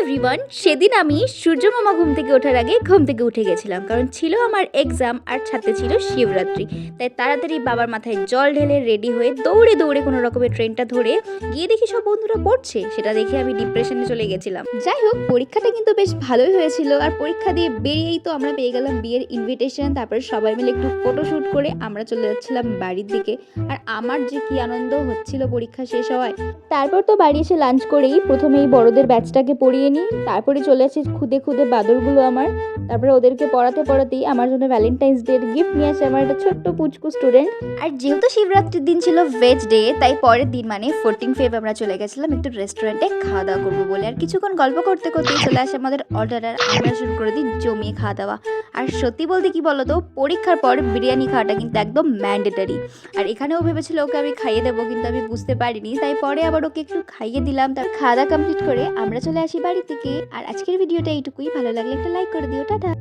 Everyone, সেদিন আমি সূর্যমামা ঘুম থেকে ওঠার আগে ঘুম থেকে উঠে গেছিলাম, কারণ ছিল আমার এক্সাম আর সাথে ছিল শিবরাত্রি। তাই তাড়াতাড়ি বাবার মাথায় জল ঢেলে রেডি হয়ে দৌড়ে দৌড়ে কোনো রকমের ট্রেনটা ধরে গিয়ে দেখি সব বন্ধুরা পড়ছে। সেটা দেখে আমি ডিপ্রেশনে চলে গেছিলাম। যাই হোক, পরীক্ষাটা কিন্তু বেশ ভালোই হয়েছিল। আর পরীক্ষা দিয়ে বেরিয়েই তো আমরা পেয়ে গেলাম বিয়ের ইনভিটেশন। তারপরে সবাই মিলে একটু ফটোশ্যুট করে আমরা চলে যাচ্ছিলাম বাড়ির দিকে। আর আমার যে কি আনন্দ হচ্ছিল পরীক্ষা শেষ হওয়ায়। তারপর তো বাড়ি এসে লাঞ্চ করেই প্রথমেই বড়দের ব্যাচটাকে পড়িয়ে নিই, তারপরে চলে আসে খুদে খুদে বাদরগুলো আমার। তারপরে ওদেরকে পড়াতেই আমার জন্য ভ্যালেন্টাইন্স ডে গিফট নিয়ে আসে আমার একটা ছোট্ট পুচকু স্টুডেন্ট। আর যেহেতু শিবরাত্রির দিন ছিল ভেজ ডে, তাই পরের দিন মানে 14 ফেব আমরা চলে গেছিলাম একটু রেস্টুরেন্টে খাওয়া দাওয়া করবো বলে। আর কিছুক্ষণ গল্প করতে করতেই চলে আসে আমাদের অর্ডার, আর আমরা শুরু করে দিই জমিয়ে খাওয়া দাওয়া। আর সত্যি বলতে কি বলতো, পরীক্ষার পর বিরিয়ানি খাওয়াটা কিন্তু একদম ম্যান্ডেটারি। আর এখানেও ভেবেছিল ওকে আমি খাইয়ে দেবো, কিন্তু আমি বুঝতে পারিনি, তাই পরে আবার ওকে একটু খাইয়ে দিলাম। তার খাওয়া দাওয়া কমপ্লিট করে আমরা চলে আসি বাড়ি থেকে। আর আজকের ভিডিওটা এইটুকুই, ভালো লাগলে একটা লাইক করে দিও। টাটা।